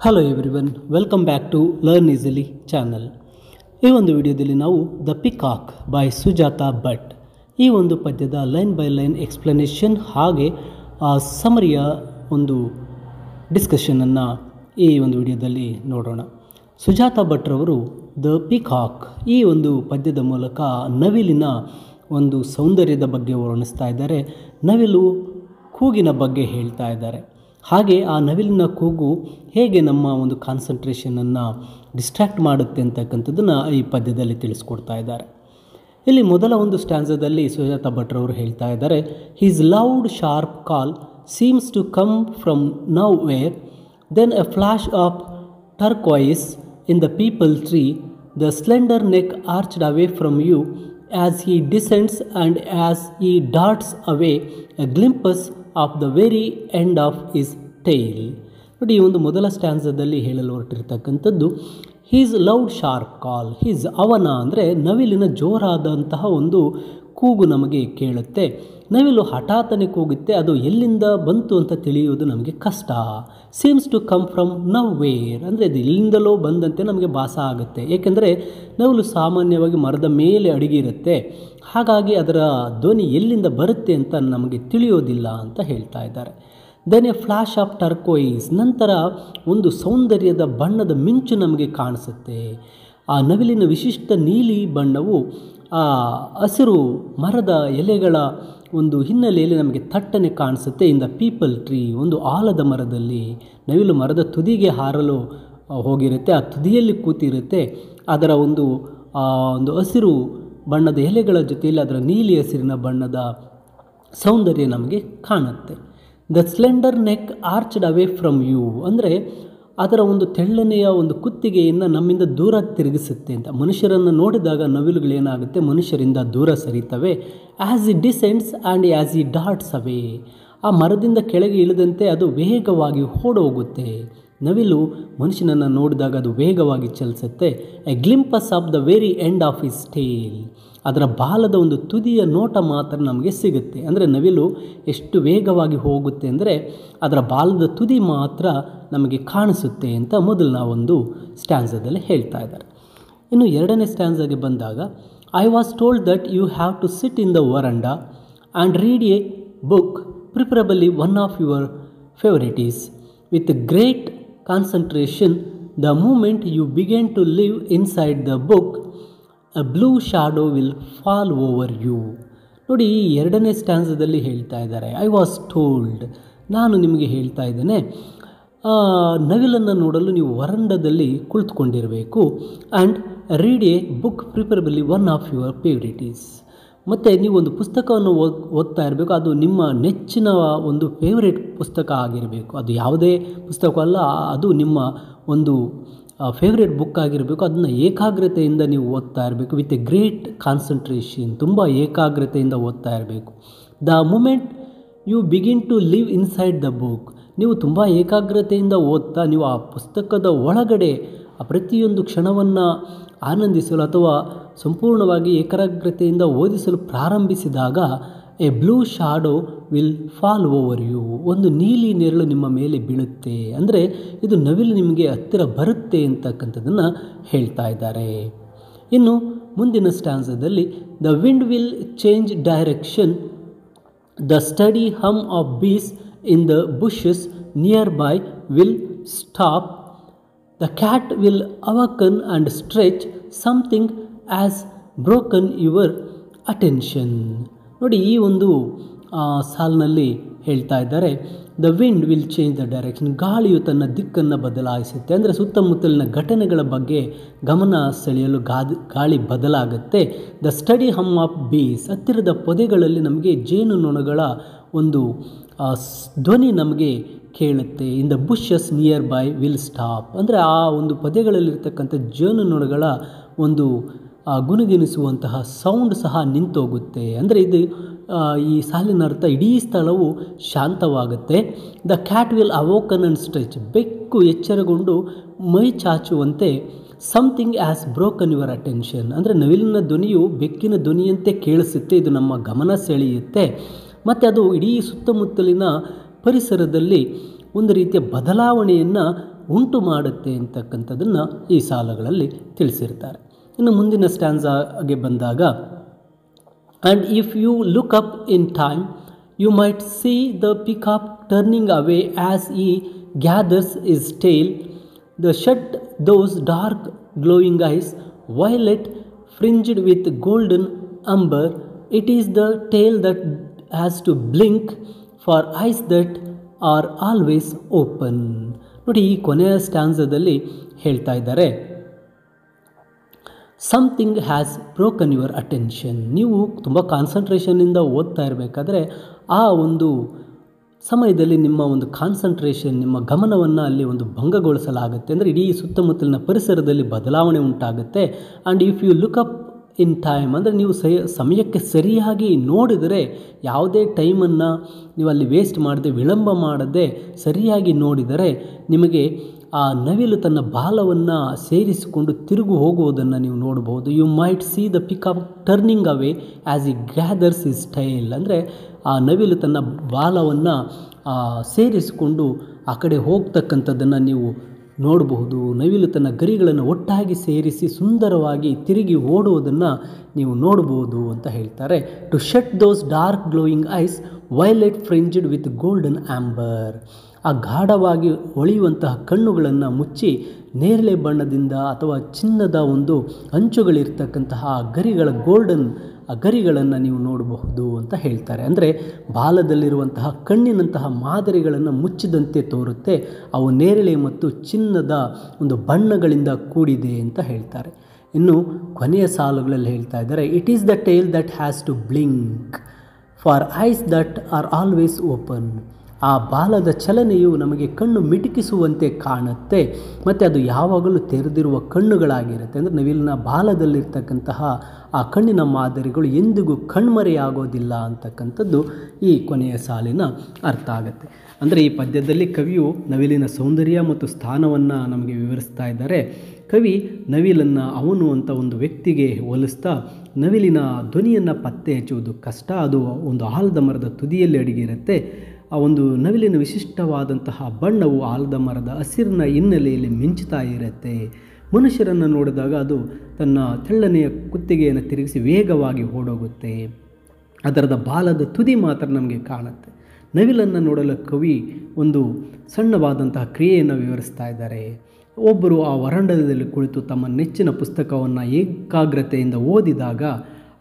Hello everyone, welcome back to learn easily channel. ಈ ಒಂದು ವಿಡಿಯೋದಲ್ಲಿ ನಾವು the peacock by Sujata Bhatt ಈ ಒಂದು ಪದ್ಯದ ಲೈನ್ ಬೈ ಲೈನ್ ಎಕ್ಸ್ಪ್ಲನೇಷನ್ ಹಾಗೆ ಸಮರಿಯ ಒಂದು ಡಿಸ್ಕಷನನ್ನು ಈ ಒಂದು ವಿಡಿಯೋದಲ್ಲಿ ನೋಡೋಣ. ಸುಜಾತಾ ಭಟ್ರವರು ದ ಪಿಕಾಕ್ ಈ ಒಂದು ಪದ್ಯದ ಮೂಲಕ ನವಿಲಿನ ಒಂದು ಸೌಂದರ್ಯದ ಬಗ್ಗೆ ವರ್ಣಿಸ್ತಾ ಇದ್ದಾರೆ. ನವಿಲು ಕೂಗಿನ ಬಗ್ಗೆ ಹೇಳ್ತಾ ಇದ್ದಾರೆ. ಹಾಗೆ ಆ ನವಿಲಿನ ಕೂಗು ಹೇಗೆ ನಮ್ಮ ಒಂದು ಕಾನ್ಸಂಟ್ರೇಷನನ್ನು ಡಿಸ್ಟ್ರ್ಯಾಕ್ಟ್ ಮಾಡುತ್ತೆ ಅಂತಕ್ಕಂಥದ್ದನ್ನು ಈ ಪದ್ಯದಲ್ಲಿ ತಿಳಿಸ್ಕೊಡ್ತಾ ಇದ್ದಾರೆ. ಇಲ್ಲಿ ಮೊದಲ ಒಂದು ಸ್ಟ್ಯಾನ್ಸದಲ್ಲಿ ಸುಜಾತಾ ಭಟ್ರವರು ಹೇಳ್ತಾ ಇದ್ದಾರೆ, his loud sharp call seems to come from nowhere, then a flash of turquoise in the peepal tree, the slender neck arched away from you as he descends and as he darts away a glimpse of the very end of his tail. ನೋಡಿ, ಈ ಒಂದು ಮೊದಲ ಸ್ಟ್ಯಾನ್ಸದಲ್ಲಿ ಹೇಳಲು ಹೊರಟಿರ್ತಕ್ಕಂಥದ್ದು he's loud sharp ಕಾಲ್. He's ಅವನ ಅಂದರೆ ನವಿಲಿನ ಜೋರಾದಂತಹ ಒಂದು ಕೂಗು ನಮಗೆ ಕೇಳುತ್ತೆ. ನವಿಲು ಹಠಾತ್ತನೆ ಕೂಗುತ್ತೆ, ಅದು ಎಲ್ಲಿಂದ ಬಂತು ಅಂತ ತಿಳಿಯುವುದು ನಮಗೆ ಕಷ್ಟ. Seems to come from nowhere ಅಂದರೆ ಅದು ಎಲ್ಲಿಂದಲೋ ಬಂದಂತೆ ನಮಗೆ ಭಾಸ ಆಗುತ್ತೆ. ಏಕೆಂದರೆ ನವಿಲು ಸಾಮಾನ್ಯವಾಗಿ ಮರದ ಮೇಲೆ ಅಡಗಿರುತ್ತೆ, ಹಾಗಾಗಿ ಅದರ ಧ್ವನಿ ಎಲ್ಲಿಂದ ಬರುತ್ತೆ ಅಂತ ನಮಗೆ ತಿಳಿಯೋದಿಲ್ಲ ಅಂತ ಹೇಳ್ತಾ ಇದ್ದಾರೆ. ದೆನ್ ಎ ಫ್ಲಾಶ್ ಆಫ್ ಟರ್ಕೋಯಿಸ್, ನಂತರ ಒಂದು ಸೌಂದರ್ಯದ ಬಣ್ಣದ ಮಿಂಚು ನಮಗೆ ಕಾಣಿಸುತ್ತೆ. ಆ ನವಿಲಿನ ವಿಶಿಷ್ಟ ನೀಲಿ ಬಣ್ಣವು ಆ ಹಸಿರು ಮರದ ಎಲೆಗಳ ಒಂದು ಹಿನ್ನೆಲೆಯಲ್ಲಿ ನಮಗೆ ತಟ್ಟನೆ ಕಾಣಿಸುತ್ತೆ. ಇನ್ ದ ಪೀಪಲ್ ಟ್ರೀ, ಒಂದು ಆಲದ ಮರದಲ್ಲಿ ನವಿಲು ಮರದ ತುದಿಗೆ ಹಾರಲು ಹೋಗಿರುತ್ತೆ, ಆ ತುದಿಯಲ್ಲಿ ಕೂತಿರುತ್ತೆ. ಅದರ ಒಂದು ಹಸಿರು ಬಣ್ಣದ ಎಲೆಗಳ ಜೊತೆಯಲ್ಲಿ ಅದರ ನೀಲಿ ಹಸಿರಿನ ಬಣ್ಣದ ಸೌಂದರ್ಯ ನಮಗೆ ಕಾಣುತ್ತೆ. The slender neck arched away from you ಅಂದರೆ ಅದರ ಒಂದು ತೆಳ್ಳನೆಯ ಒಂದು ಕುತ್ತಿಗೆಯನ್ನು ನಮ್ಮಿಂದ ದೂರ ತಿರುಗಿಸುತ್ತೆ ಅಂತ. ಮನುಷ್ಯರನ್ನು ನೋಡಿದಾಗ ನವಿಲುಗಳೇನಾಗುತ್ತೆ, ಮನುಷ್ಯರಿಂದ ದೂರ ಸರಿತವೆ. As he descends and as he darts away, ಆ ಮರದಿಂದ ಕೆಳಗೆ ಇಳಿದಂತೆ ಅದು ವೇಗವಾಗಿ ಓಡೋಗುತ್ತೆ. ನವಿಲು ಮನುಷ್ಯನನ್ನು ನೋಡಿದಾಗ ಅದು ವೇಗವಾಗಿ ಚಲಿಸುತ್ತೆ. A glimpse of the very end of his tail, ಅದರ ಬಾಲದ ಒಂದು ತುದಿಯ ನೋಟ ಮಾತ್ರ ನಮಗೆ ಸಿಗುತ್ತೆ. ಅಂದರೆ ನವಿಲು ಎಷ್ಟು ವೇಗವಾಗಿ ಹೋಗುತ್ತೆ ಅಂದರೆ ಅದರ ಬಾಲದ ತುದಿ ಮಾತ್ರ ನಮಗೆ ಕಾಣಿಸುತ್ತೆ ಅಂತ ಮೊದಲನ ಒಂದು ಸ್ಟ್ಯಾನ್ಸದಲ್ಲಿ ಹೇಳ್ತಾ ಇದ್ದಾರೆ. ಇನ್ನು ಎರಡನೇ ಸ್ಟ್ಯಾನ್ಸಾಗೆ ಬಂದಾಗ, I was told that you have to sit in the veranda and read a book, preferably one of your favourites, with great concentration. The moment you begin to live inside the book, a blue shadow will fall over you. ನೋಡಿ, ಈ ಎರಡನೇ ಸ್ಟ್ಯಾನ್ಸದಲ್ಲಿ ಹೇಳ್ತಾ ಇದ್ದಾರೆ, I was told, ನಾನು ನಿಮಗೆ ಹೇಳ್ತಾ ಇದ್ದೇನೆ, ನವಿಲನ್ನು ನೋಡಲು ನೀವು ವರಂಡದಲ್ಲಿ ಕುಳಿತುಕೊಂಡಿರಬೇಕು. And read a book, preferably one of your favourites, ಮತ್ತು ನೀವು ಒಂದು ಪುಸ್ತಕವನ್ನು ಓದ್ತಾ ಇರಬೇಕು, ಅದು ನಿಮ್ಮ ನೆಚ್ಚಿನ ಒಂದು ಫೇವ್ರೇಟ್ ಪುಸ್ತಕ ಆಗಿರಬೇಕು. ಅದು ಯಾವುದೇ ಪುಸ್ತಕ ಅಲ್ಲ, ಅದು ನಿಮ್ಮ ಒಂದು ಫೇವ್ರೇಟ್ ಬುಕ್ ಆಗಿರಬೇಕು. ಅದನ್ನು ಏಕಾಗ್ರತೆಯಿಂದ ನೀವು ಓದ್ತಾ ಇರಬೇಕು. ವಿತ್ ಎ ಗ್ರೇಟ್ ಕಾನ್ಸಂಟ್ರೇಷನ್, ತುಂಬ ಏಕಾಗ್ರತೆಯಿಂದ ಓದ್ತಾ ಇರಬೇಕು. The moment you begin to live inside the book, ನೀವು ತುಂಬ ಏಕಾಗ್ರತೆಯಿಂದ ಓದ್ತಾ ನೀವು ಆ ಪುಸ್ತಕದ ಒಳಗಡೆ ಆ ಪ್ರತಿಯೊಂದು ಕ್ಷಣವನ್ನು ಆನಂದಿಸಲು ಅಥವಾ ಸಂಪೂರ್ಣವಾಗಿ ಏಕಾಗ್ರತೆಯಿಂದ ಓದಿಸಲು ಪ್ರಾರಂಭಿಸಿದಾಗ a blue shadow will fall over you, ಒಂದು ನೀಲಿ ನೆರಳು ನಿಮ್ಮ ಮೇಲೆ ಬೀಳುತ್ತೆ. ಅಂದರೆ ಇದು ನವಿಲು ನಿಮಗೆ ಹತ್ತಿರ ಬರುತ್ತೆ ಅಂತಕ್ಕಂಥದ್ದನ್ನು ಹೇಳ್ತಾ ಇದ್ದಾರೆ. ಇನ್ನು ಮುಂದಿನ ಸ್ಟ್ಯಾನ್ಸದಲ್ಲಿ, the wind will change direction, the steady hum of bees in the bushes nearby will stop, the cat will awaken and stretch, something has broken your attention. ನೋಡಿ, ಈ ಒಂದು ಸಾಲಿನಲ್ಲಿ ಹೇಳ್ತಾ ಇದ್ದಾರೆ, the wind will change the direction, ಗಾಳಿಯು ತನ್ನ ದಿಕ್ಕನ್ನು ಬದಲಾಯಿಸುತ್ತೆ. ಅಂದರೆ ಸುತ್ತಮುತ್ತಲಿನ ಘಟನೆಗಳ ಬಗ್ಗೆ ಗಮನ ಸೆಳೆಯಲು ಗಾಳಿ ಬದಲಾಗುತ್ತೆ. ದ ಸ್ಟಡಿ ಹಮ್ ಆಫ್ ಬೀಸ್, ಹತ್ತಿರದ ಪೊದೆಗಳಲ್ಲಿ ನಮಗೆ ಜೇನುನೊಣಗಳ ಒಂದು ಧ್ವನಿ ನಮಗೆ ಕೇಳುತ್ತೆ. ಇನ್ the bushes nearby will stop, ಅಂದರೆ ಆ ಒಂದು ಪೊದೆಗಳಲ್ಲಿರ್ತಕ್ಕಂಥ ಜೇನುನೊಣಗಳ ಒಂದು ಗುನುಗುಣಿಸುವಂತಹ ಸೌಂಡ್ ಸಹ ನಿಂತೋಗುತ್ತೆ. ಅಂದರೆ ಇದು ಈ ಸಾಲಿನ ಅರ್ಥ, ಇಡೀ ಸ್ಥಳವು ಶಾಂತವಾಗುತ್ತೆ. The cat will awaken and stretch, ಬೆಕ್ಕು ಎಚ್ಚರಗೊಂಡು ಮೈ ಚಾಚುವಂತೆ. Something has broken your attention, ಅಂದರೆ ನವಿಲಿನ ಧ್ವನಿಯು ಬೆಕ್ಕಿನ ಧ್ವನಿಯಂತೆ ಕೇಳಿಸುತ್ತೆ, ಇದು ನಮ್ಮ ಗಮನ ಸೆಳೆಯುತ್ತೆ. ಮತ್ತು ಅದು ಇಡೀ ಸುತ್ತಮುತ್ತಲಿನ ಪರಿಸರದಲ್ಲಿ ಒಂದು ರೀತಿಯ ಬದಲಾವಣೆಯನ್ನು ಉಂಟು ಮಾಡುತ್ತೆ ಅಂತಕ್ಕಂಥದ್ದನ್ನು ಈ ಸಾಲುಗಳಲ್ಲಿ ತಿಳಿಸಿರ್ತಾರೆ. ಇನ್ನು ಮುಂದಿನ ಸ್ಟ್ಯಾನ್ಸಾಗೆ ಬಂದಾಗ, and if you look up in time you might see the peacock turning away as he gathers his tail the shut those dark glowing eyes violet fringed with golden amber. It is the tail that has to blink for eyes that are always open. ನೋಡಿ, ಈ ಕೊನೆಯ ಸ್ಟ್ಯಾನ್ಸದಲ್ಲಿ ಹೇಳ್ತಾ ಇದ್ದಾರೆ, something has broken your attention. ನೀವು ತುಂಬ ಕಾನ್ಸಂಟ್ರೇಷನ್ನಿಂದ ಓದ್ತಾ ಇರಬೇಕಾದ್ರೆ ಆ ಒಂದು ಸಮಯದಲ್ಲಿ ನಿಮ್ಮ ಒಂದು ಕಾನ್ಸಂಟ್ರೇಷನ್, ನಿಮ್ಮ ಗಮನವನ್ನು ಅಲ್ಲಿ ಒಂದು ಭಂಗಗೊಳಿಸಲಾಗುತ್ತೆ. ಅಂದರೆ ಇಡೀ ಸುತ್ತಮುತ್ತಲಿನ ಪರಿಸರದಲ್ಲಿ ಬದಲಾವಣೆ ಉಂಟಾಗುತ್ತೆ. And if you look up in time, ಅಂದರೆ ನೀವು ಸಮಯಕ್ಕೆ ಸರಿಯಾಗಿ ನೋಡಿದರೆ, ಯಾವುದೇ ಟೈಮನ್ನು ನೀವು ಅಲ್ಲಿ ವೇಸ್ಟ್ ಮಾಡದೆ, ವಿಳಂಬ ಮಾಡದೆ ಸರಿಯಾಗಿ ನೋಡಿದರೆ ನಿಮಗೆ ಆ ನವಿಲು ತನ್ನ ಬಾಲವನ್ನು ಸೇರಿಸಿಕೊಂಡು ತಿರುಗು ಹೋಗುವುದನ್ನು ನೀವು ನೋಡ್ಬೋದು. You might see the peacock turning away as he gathers his tail. ಅಂದರೆ ಆ ನವಿಲು ತನ್ನ ಬಾಲವನ್ನು ಸೇರಿಸಿಕೊಂಡು ಆ ಕಡೆ ಹೋಗ್ತಕ್ಕಂಥದ್ದನ್ನು ನೀವು ನೋಡಬಹುದು. ನವಿಲು ತನ್ನ ಗರಿಗಳನ್ನು ಒಟ್ಟಾಗಿ ಸೇರಿಸಿ ಸುಂದರವಾಗಿ ತಿರುಗಿ ಓಡುವುದನ್ನು ನೀವು ನೋಡ್ಬೋದು ಅಂತ ಹೇಳ್ತಾರೆ. To shut those dark glowing eyes violet fringed with golden amber. ಆ ಗಾಢವಾಗಿ ಹೊಳೆಯುವಂತಹ ಕಣ್ಣುಗಳನ್ನು ಮುಚ್ಚಿ ನೇರಳೆ ಬಣ್ಣದಿಂದ ಅಥವಾ ಚಿನ್ನದ ಒಂದು ಅಂಚುಗಳಿರ್ತಕ್ಕಂತಹ ಗರಿಗಳ ಆ ಗರಿಗಳನ್ನು ನೀವು ನೋಡಬಹುದು ಅಂತ ಹೇಳ್ತಾರೆ. ಅಂದರೆ ಬಾಲದಲ್ಲಿರುವಂತಹ ಕಣ್ಣಿನಂತಹ ಮಾದರಿಗಳನ್ನು ಮುಚ್ಚಿದಂತೆ ತೋರುತ್ತೆ. ಅವು ನೇರಳೆ ಮತ್ತು ಚಿನ್ನದ ಒಂದು ಬಣ್ಣಗಳಿಂದ ಕೂಡಿದೆ ಅಂತ ಹೇಳ್ತಾರೆ. ಇನ್ನು ಕೊನೆಯ ಸಾಲುಗಳಲ್ಲಿ ಹೇಳ್ತಾ ಇದ್ದಾರೆ, it is the tail that has to blink for eyes that are always open. ಆ ಬಾಲದ ಚಲನೆಯು ನಮಗೆ ಕಣ್ಣು ಮಿಟುಕಿಸುವಂತೆ ಕಾಣುತ್ತೆ ಮತ್ತು ಅದು ಯಾವಾಗಲೂ ತೆರೆದಿರುವ ಕಣ್ಣುಗಳಾಗಿರುತ್ತೆ. ಅಂದರೆ ನವಿಲಿನ ಬಾಲದಲ್ಲಿರ್ತಕ್ಕಂತಹ ಆ ಕಣ್ಣಿನ ಮಾದರಿಗಳು ಎಂದಿಗೂ ಕಣ್ಮರೆಯಾಗೋದಿಲ್ಲ ಅಂತಕ್ಕಂಥದ್ದು ಈ ಕೊನೆಯ ಸಾಲಿನ ಅರ್ಥ ಆಗುತ್ತೆ. ಅಂದರೆ ಈ ಪದ್ಯದಲ್ಲಿ ಕವಿಯು ನವಿಲಿನ ಸೌಂದರ್ಯ ಮತ್ತು ಸ್ಥಾನವನ್ನು ನಮಗೆ ವಿವರಿಸ್ತಾ ಇದ್ದಾರೆ. ಕವಿ ನವಿಲನ್ನು ಅವನು ಅಂತ ಒಂದು ವ್ಯಕ್ತಿಗೆ ಹೋಲಿಸ್ತಾ, ನವಿಲಿನ ಧ್ವನಿಯನ್ನು ಪತ್ತೆ ಹಚ್ಚುವುದು ಕಷ್ಟ, ಅದು ಒಂದು ಆಲದ ಮರದ ತುದಿಯಲ್ಲಿ ಅಡಗಿರುತ್ತೆ. ಆ ಒಂದು ನವಿಲಿನ ವಿಶಿಷ್ಟವಾದಂತಹ ಬಣ್ಣವು ಆಲದ ಮರದ ಹಸಿರಿನ ಹಿನ್ನೆಲೆಯಲ್ಲಿ ಮಿಂಚುತ್ತಾ ಇರುತ್ತೆ. ಮನುಷ್ಯರನ್ನು ನೋಡಿದಾಗ ಅದು ತನ್ನ ತೆಳ್ಳನೆಯ ಕುತ್ತಿಗೆಯನ್ನು ತಿರುಗಿಸಿ ವೇಗವಾಗಿ ಓಡೋಗುತ್ತೆ. ಅದರದ ಬಾಲದ ತುದಿ ಮಾತ್ರ ನಮಗೆ ಕಾಣುತ್ತೆ. ನವಿಲನ್ನು ನೋಡಲು ಕವಿ ಒಂದು ಸಣ್ಣವಾದಂತಹ ಕ್ರಿಯೆಯನ್ನು ವಿವರಿಸ್ತಾ ಇದ್ದಾರೆ. ಒಬ್ಬರು ಆ ವರಾಂಡದಲ್ಲಿ ಕುಳಿತು ತಮ್ಮ ನೆಚ್ಚಿನ ಪುಸ್ತಕವನ್ನು ಏಕಾಗ್ರತೆಯಿಂದ ಓದಿದಾಗ,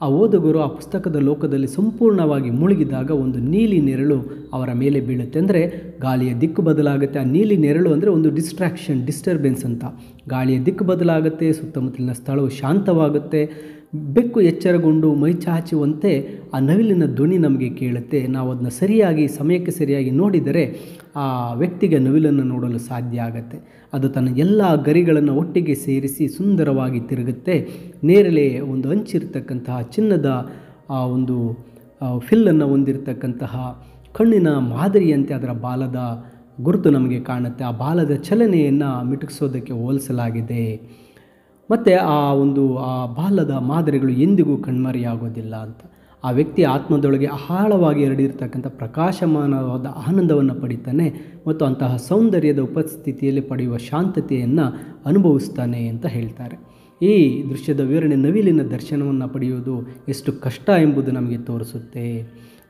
ಆ ಓದುಗರು ಆ ಪುಸ್ತಕದ ಲೋಕದಲ್ಲಿ ಸಂಪೂರ್ಣವಾಗಿ ಮುಳುಗಿದಾಗ ಒಂದು ನೀಲಿ ನೆರಳು ಅವರ ಮೇಲೆ ಬೀಳುತ್ತೆ. ಅಂದರೆ ಗಾಳಿಯ ದಿಕ್ಕು ಬದಲಾಗುತ್ತೆ. ಆ ನೀಲಿ ನೆರಳು ಅಂದರೆ ಒಂದು ಡಿಸ್ಟರ್ಬೆನ್ಸ್ ಅಂತ. ಗಾಳಿಯ ದಿಕ್ಕು ಬದಲಾಗುತ್ತೆ, ಸುತ್ತಮುತ್ತಲಿನ ಸ್ಥಳವು ಶಾಂತವಾಗುತ್ತೆ. ಬೆಕ್ಕು ಎಚ್ಚರಗೊಂಡು ಮೈ ಚಾಚುವಂತೆ ಆ ನವಿಲಿನ ಧ್ವನಿ ನಮಗೆ ಕೇಳುತ್ತೆ. ನಾವು ಅದನ್ನ ಸರಿಯಾಗಿ ಸಮಯಕ್ಕೆ ಸರಿಯಾಗಿ ನೋಡಿದರೆ ಆ ವ್ಯಕ್ತಿಗೆ ನವಿಲನ್ನು ನೋಡಲು ಸಾಧ್ಯ ಆಗುತ್ತೆ. ಅದು ತನ್ನ ಎಲ್ಲ ಗರಿಗಳನ್ನು ಒಟ್ಟಿಗೆ ಸೇರಿಸಿ ಸುಂದರವಾಗಿ ತಿರುಗುತ್ತೆ. ನೇರಳೆ ಒಂದು ಅಂಚಿರ್ತಕ್ಕಂತಹ ಚಿನ್ನದ ಆ ಒಂದು ಫಿಲ್ಲನ್ನು ಹೊಂದಿರತಕ್ಕಂತಹ ಕಣ್ಣಿನ ಮಾದರಿಯಂತೆ ಅದರ ಬಾಲದ ಗುರುತು ನಮಗೆ ಕಾಣುತ್ತೆ. ಆ ಬಾಲದ ಚಲನೆಯನ್ನು ಮಿಟುಕಿಸೋದಕ್ಕೆ ಹೋಲಿಸಲಾಗಿದೆ. ಮತ್ತು ಆ ಬಾಲದ ಮಾದರಿಗಳು ಎಂದಿಗೂ ಕಣ್ಮರೆಯಾಗೋದಿಲ್ಲ ಅಂತ. ಆ ವ್ಯಕ್ತಿ ಆತ್ಮದೊಳಗೆ ಆಳವಾಗಿ ಹರಡಿರ್ತಕ್ಕಂಥ ಪ್ರಕಾಶಮಾನವಾದ ಆನಂದವನ್ನು ಪಡಿತಾನೆ ಮತ್ತು ಅಂತಹ ಸೌಂದರ್ಯದ ಉಪಸ್ಥಿತಿಯಲ್ಲಿ ಪಡೆಯುವ ಶಾಂತತೆಯನ್ನು ಅನುಭವಿಸ್ತಾನೆ ಅಂತ ಹೇಳ್ತಾರೆ. ಈ ದೃಶ್ಯದ ವಿವರಣೆ ನವಿಲಿನ ದರ್ಶನವನ್ನು ಪಡೆಯುವುದು ಎಷ್ಟು ಕಷ್ಟ ಎಂಬುದು ನಮಗೆ ತೋರಿಸುತ್ತೆ.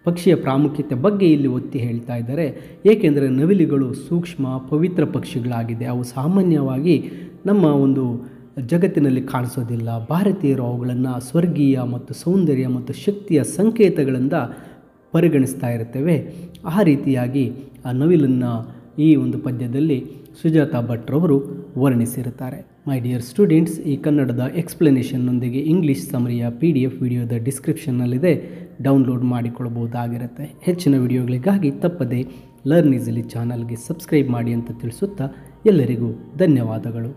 ಪಕ್ಷಿಯ ಪ್ರಾಮುಖ್ಯತೆ ಬಗ್ಗೆ ಇಲ್ಲಿ ಒತ್ತಿ ಹೇಳ್ತಾ ಇದ್ದಾರೆ. ಏಕೆಂದರೆ ನವಿಲುಗಳು ಸೂಕ್ಷ್ಮ ಪವಿತ್ರ ಪಕ್ಷಿಗಳಾಗಿದೆ. ಅವು ಸಾಮಾನ್ಯವಾಗಿ ನಮ್ಮ ಒಂದು ಜಗತ್ತಿನಲ್ಲಿ ಕಾಣಿಸೋದಿಲ್ಲ. ಭಾರತೀಯರು ಅವುಗಳನ್ನು ಸ್ವರ್ಗೀಯ ಮತ್ತು ಸೌಂದರ್ಯ ಮತ್ತು ಶಕ್ತಿಯ ಸಂಕೇತಗಳಿಂದ ಪರಿಗಣಿಸ್ತಾ ಇರ್ತೇವೆ. ಆ ರೀತಿಯಾಗಿ ಆ ನವಿಲನ್ನು ಈ ಒಂದು ಪದ್ಯದಲ್ಲಿ ಸುಜಾತಾ ಭಟ್ರವರು ವರ್ಣಿಸಿರುತ್ತಾರೆ. ಮೈ ಡಿಯರ್ ಸ್ಟೂಡೆಂಟ್ಸ್, ಈ ಕನ್ನಡದ ಎಕ್ಸ್ಪ್ಲನೇಷನ್ನೊಂದಿಗೆ ಇಂಗ್ಲೀಷ್ ಸಮರಿಯ PDF ವಿಡಿಯೋದ ಡಿಸ್ಕ್ರಿಪ್ಷನ್ನಲ್ಲಿದೆ, ಡೌನ್ಲೋಡ್ ಮಾಡಿಕೊಳ್ಳಬಹುದಾಗಿರುತ್ತೆ. ಹೆಚ್ಚಿನ ವಿಡಿಯೋಗಳಿಗಾಗಿ ತಪ್ಪದೆ ಲರ್ನ್ ಈಸಿಲಿ ಚಾನಲ್ಗೆ ಸಬ್ಸ್ಕ್ರೈಬ್ ಮಾಡಿ ಅಂತ ತಿಳಿಸುತ್ತಾ ಎಲ್ಲರಿಗೂ ಧನ್ಯವಾದಗಳು.